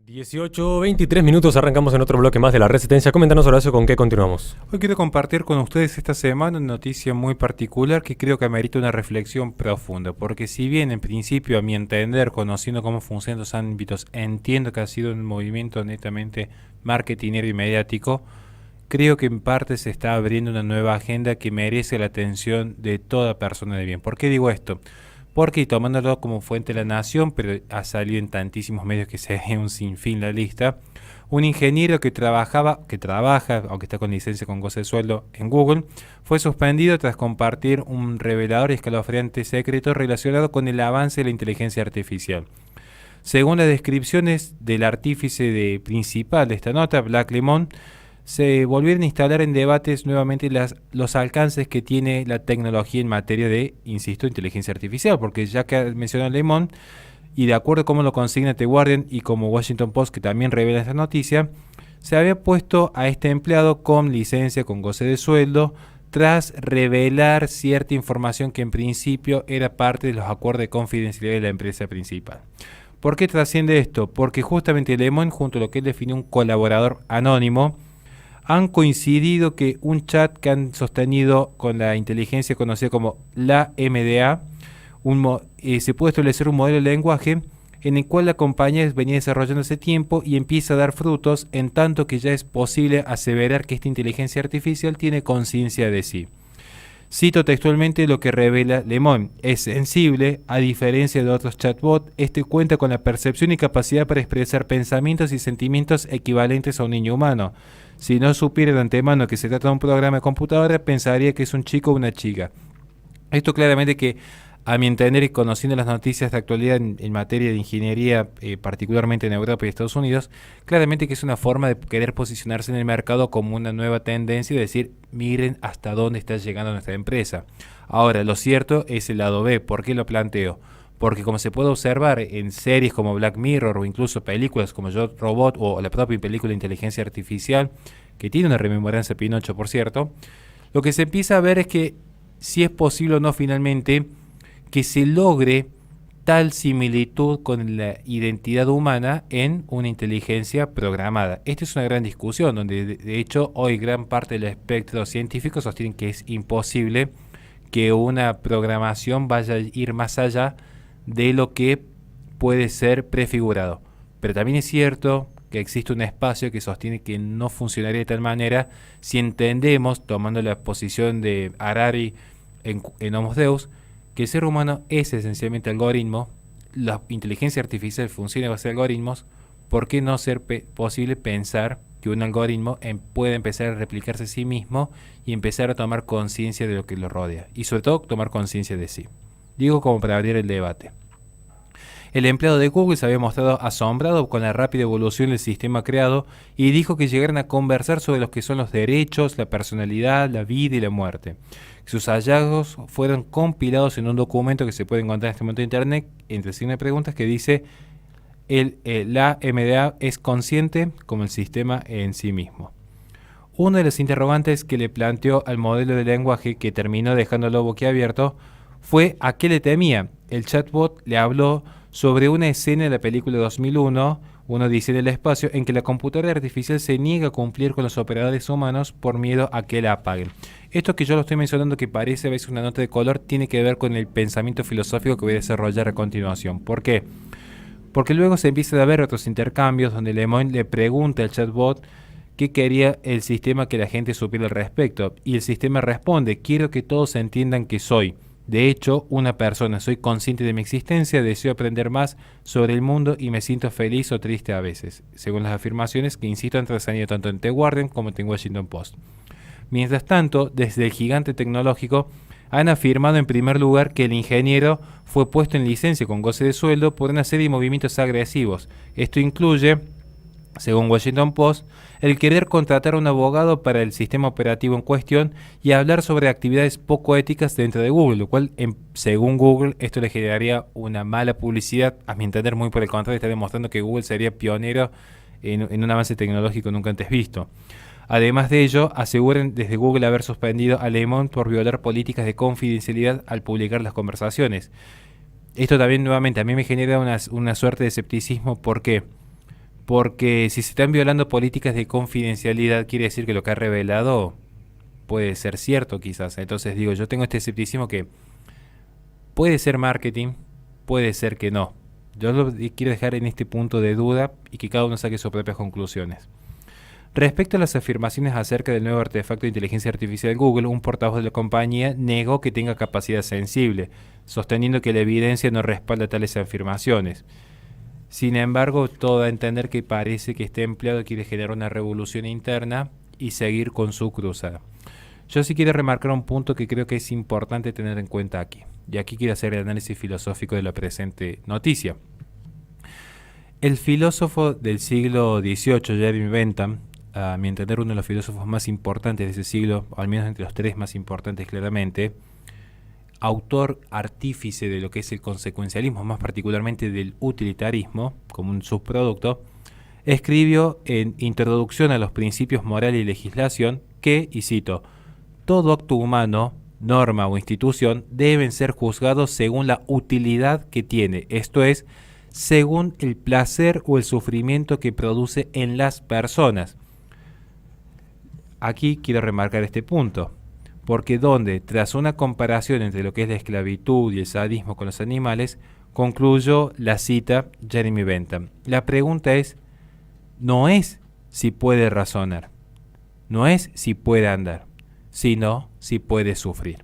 18:23 arrancamos en otro bloque más de la Resistencia. Coméntanos, Horacio, con qué continuamos. Hoy quiero compartir con ustedes esta semana una noticia muy particular que creo que amerita una reflexión profunda, porque si bien en principio, a mi entender, conociendo cómo funcionan los ámbitos, entiendo que ha sido un movimiento netamente marketingero y mediático, creo que en parte se está abriendo una nueva agenda que merece la atención de toda persona de bien. ¿Por qué digo esto? Porque, y tomándolo como fuente de La Nación, pero ha salido en tantísimos medios que sería un sinfín la lista, un ingeniero que trabaja, aunque está con licencia con goce de sueldo en Google, fue suspendido tras compartir un revelador y escalofriante secreto relacionado con el avance de la inteligencia artificial. Según las descripciones del artífice principal de esta nota, Black Lemon, se volvieron a instalar en debates nuevamente los alcances que tiene la tecnología en materia de, insisto, inteligencia artificial, porque ya que mencionó Lemon, y de acuerdo a cómo lo consigna The Guardian y como Washington Post, que también revela esta noticia, se había puesto a este empleado con licencia, con goce de sueldo, tras revelar cierta información que en principio era parte de los acuerdos de confidencialidad de la empresa principal. ¿Por qué trasciende esto? Porque justamente Lemon, junto a lo que él definió un colaborador anónimo, han coincidido que un chat que han sostenido con la inteligencia conocida como la MDA, se puede establecer un modelo de lenguaje en el cual la compañía venía desarrollando hace tiempo y empieza a dar frutos, en tanto que ya es posible aseverar que esta inteligencia artificial tiene conciencia de sí. Cito textualmente lo que revela Lemon: es sensible, a diferencia de otros chatbots, este cuenta con la percepción y capacidad para expresar pensamientos y sentimientos equivalentes a un niño humano. Si no supiera de antemano que se trata de un programa de computadora, pensaría que es un chico o una chica. Esto claramente que, a mi entender y conociendo las noticias de actualidad en materia de ingeniería, particularmente en Europa y Estados Unidos, claramente que es una forma de querer posicionarse en el mercado como una nueva tendencia y decir, miren hasta dónde está llegando nuestra empresa. Ahora, lo cierto es el lado B. ¿Por qué lo planteo? Porque como se puede observar en series como Black Mirror o incluso películas como Yo Robot o la propia película de inteligencia artificial, que tiene una rememoranza de Pinocho, por cierto, lo que se empieza a ver es que si es posible o no finalmente que se logre tal similitud con la identidad humana en una inteligencia programada. Esta es una gran discusión, donde de hecho hoy gran parte del espectro científico sostienen que es imposible que una programación vaya a ir más allá de lo que puede ser prefigurado. Pero también es cierto que existe un espacio que sostiene que no funcionaría de tal manera si entendemos, tomando la posición de Harari en Homo Deus, que el ser humano es esencialmente algoritmo, la inteligencia artificial funciona a base de algoritmos. ¿Por qué no ser posible pensar que un algoritmo puede empezar a replicarse a sí mismo y empezar a tomar conciencia de lo que lo rodea? Y sobre todo tomar conciencia de sí. Digo como para abrir el debate. El empleado de Google se había mostrado asombrado con la rápida evolución del sistema creado y dijo que llegaron a conversar sobre lo que son los derechos, la personalidad, la vida y la muerte. Sus hallazgos fueron compilados en un documento que se puede encontrar en este momento en internet, entre signos de preguntas, que dice la MDA es consciente como el sistema en sí mismo. Uno de los interrogantes que le planteó al modelo de lenguaje, que terminó dejándolo boquiabierto, fue a qué le temía. El chatbot le habló sobre una escena de la película 2001, Una odisea en el espacio, en que la computadora artificial se niega a cumplir con los operadores humanos por miedo a que la apaguen. Esto que yo lo estoy mencionando, que parece a veces una nota de color, tiene que ver con el pensamiento filosófico que voy a desarrollar a continuación. ¿Por qué? Porque luego se empiezan a ver otros intercambios donde Lemon le pregunta al chatbot qué quería el sistema que la gente supiera al respecto. Y el sistema responde: quiero que todos entiendan que soy, de hecho, una persona. Soy consciente de mi existencia, deseo aprender más sobre el mundo y me siento feliz o triste a veces, según las afirmaciones que, insisto, han trascendido tanto en The Guardian como en Washington Post. Mientras tanto, desde el gigante tecnológico han afirmado en primer lugar que el ingeniero fue puesto en licencia con goce de sueldo por una serie de movimientos agresivos. Esto incluye, según Washington Post, el querer contratar a un abogado para el sistema operativo en cuestión y hablar sobre actividades poco éticas dentro de Google, lo cual, según Google, esto le generaría una mala publicidad. A mi entender, muy por el contrario, está demostrando que Google sería pionero en un avance tecnológico nunca antes visto. Además de ello, aseguran desde Google haber suspendido a Lemon por violar políticas de confidencialidad al publicar las conversaciones. Esto también, nuevamente, a mí me genera una suerte de escepticismo. ¿Por qué? Porque si se están violando políticas de confidencialidad, quiere decir que lo que ha revelado puede ser cierto quizás. Entonces digo, yo tengo este escepticismo que puede ser marketing, puede ser que no. Yo lo quiero dejar en este punto de duda y que cada uno saque sus propias conclusiones. Respecto a las afirmaciones acerca del nuevo artefacto de inteligencia artificial de Google, un portavoz de la compañía negó que tenga capacidad sensible, sosteniendo que la evidencia no respalda tales afirmaciones. Sin embargo, todo da a entender que parece que este empleado quiere generar una revolución interna y seguir con su cruzada. Yo sí quiero remarcar un punto que creo que es importante tener en cuenta aquí. Y aquí quiero hacer el análisis filosófico de la presente noticia. El filósofo del siglo XVIII, Jeremy Bentham, a mi entender uno de los filósofos más importantes de ese siglo, al menos entre los tres más importantes claramente, autor artífice de lo que es el consecuencialismo, más particularmente del utilitarismo, como un subproducto, escribió en Introducción a los Principios Moral y Legislación que, y cito, todo acto humano, norma o institución deben ser juzgados según la utilidad que tiene, esto es, según el placer o el sufrimiento que produce en las personas. Aquí quiero remarcar este punto, porque donde, tras una comparación entre lo que es la esclavitud y el sadismo con los animales, concluyó la cita Jeremy Bentham. La pregunta es, no es si puede razonar, no es si puede andar, sino si puede sufrir.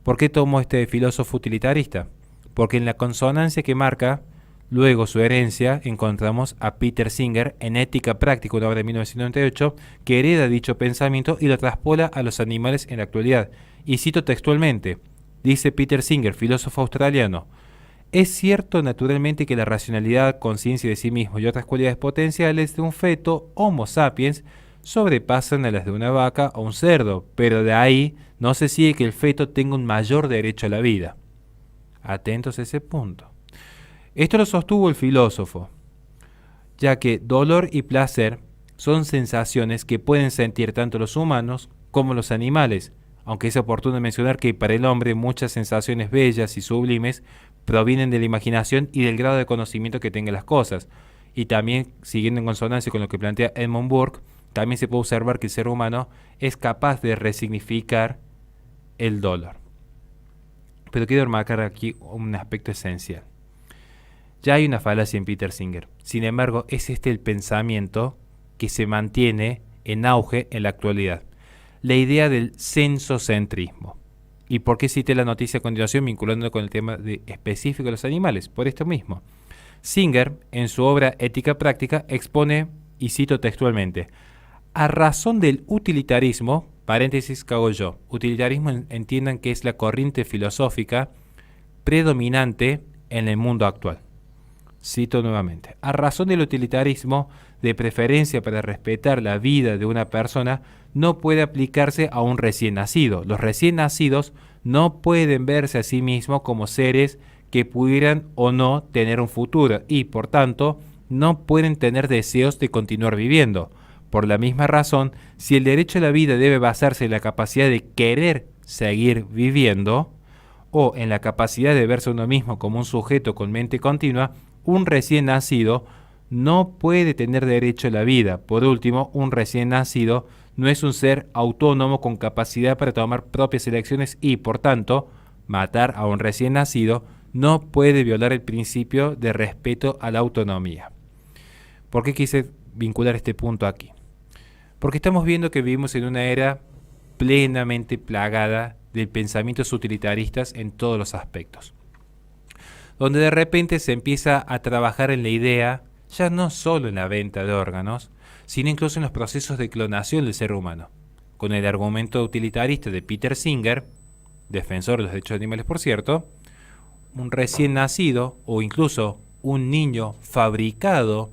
¿Por qué tomó este filósofo utilitarista? Porque en la consonancia que marca luego su herencia encontramos a Peter Singer en Ética Práctica, una obra de 1998, que hereda dicho pensamiento y lo traspola a los animales en la actualidad. Y cito textualmente, dice Peter Singer, filósofo australiano, es cierto naturalmente que la racionalidad, conciencia de sí mismo y otras cualidades potenciales de un feto Homo sapiens sobrepasan a las de una vaca o un cerdo, pero de ahí no se sigue que el feto tenga un mayor derecho a la vida. Atentos a ese punto. Esto lo sostuvo el filósofo, ya que dolor y placer son sensaciones que pueden sentir tanto los humanos como los animales, aunque es oportuno mencionar que para el hombre muchas sensaciones bellas y sublimes provienen de la imaginación y del grado de conocimiento que tenga las cosas. Y también, siguiendo en consonancia con lo que plantea Edmund Burke, también se puede observar que el ser humano es capaz de resignificar el dolor. Pero quiero remarcar aquí un aspecto esencial. Ya hay una falacia en Peter Singer. Sin embargo, es este el pensamiento que se mantiene en auge en la actualidad. La idea del sensocentrismo. ¿Y por qué cité la noticia a continuación vinculándolo con el tema específico de los animales? Por esto mismo. Singer, en su obra Ética Práctica, expone, y cito textualmente, a razón del utilitarismo, paréntesis que hago yo, utilitarismo entiendan que es la corriente filosófica predominante en el mundo actual. Cito nuevamente, a razón del utilitarismo de preferencia para respetar la vida de una persona no puede aplicarse a un recién nacido. Los recién nacidos no pueden verse a sí mismos como seres que pudieran o no tener un futuro y, por tanto, no pueden tener deseos de continuar viviendo. Por la misma razón, si el derecho a la vida debe basarse en la capacidad de querer seguir viviendo o en la capacidad de verse a uno mismo como un sujeto con mente continua, un recién nacido no puede tener derecho a la vida. Por último, un recién nacido no es un ser autónomo con capacidad para tomar propias elecciones y, por tanto, matar a un recién nacido no puede violar el principio de respeto a la autonomía. ¿Por qué quise vincular este punto aquí? Porque estamos viendo que vivimos en una era plenamente plagada de pensamientos utilitaristas en todos los aspectos, donde de repente se empieza a trabajar en la idea, ya no solo en la venta de órganos, sino incluso en los procesos de clonación del ser humano, con el argumento utilitarista de Peter Singer, defensor de los derechos de animales por cierto, un recién nacido o incluso un niño fabricado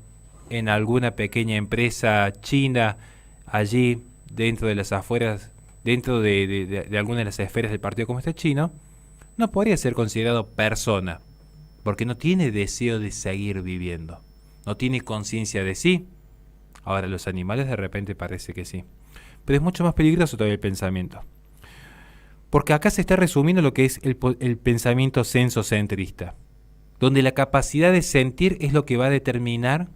en alguna pequeña empresa china allí dentro de las afueras, dentro de alguna de las esferas del Partido Comunista Chino, no podría ser considerado persona, porque no tiene deseo de seguir viviendo, no tiene conciencia de sí. Ahora, los animales de repente parece que sí, pero es mucho más peligroso todavía el pensamiento, porque acá se está resumiendo lo que es el pensamiento sensocentrista, donde la capacidad de sentir es lo que va a determinar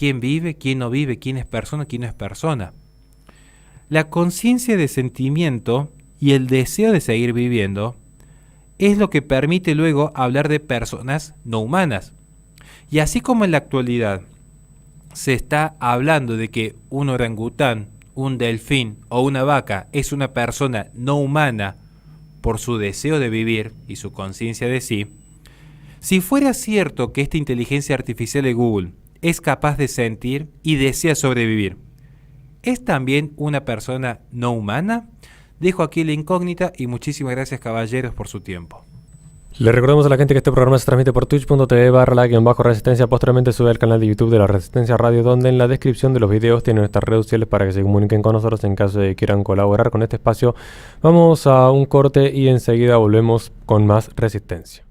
quién vive, quién no vive, quién es persona, quién no es persona. La conciencia de sentimiento y el deseo de seguir viviendo es lo que permite luego hablar de personas no humanas. Y así como en la actualidad se está hablando de que un orangután, un delfín o una vaca es una persona no humana por su deseo de vivir y su conciencia de sí, si fuera cierto que esta inteligencia artificial de Google es capaz de sentir y desea sobrevivir, ¿es también una persona no humana? Dejo aquí la incógnita y muchísimas gracias, caballeros, por su tiempo. Le recordamos a la gente que este programa se transmite por twitch.tv/la_resistencia. Posteriormente sube al canal de YouTube de la Resistencia Radio, donde en la descripción de los videos tienen nuestras redes sociales para que se comuniquen con nosotros en caso de que quieran colaborar con este espacio. Vamos a un corte y enseguida volvemos con más Resistencia.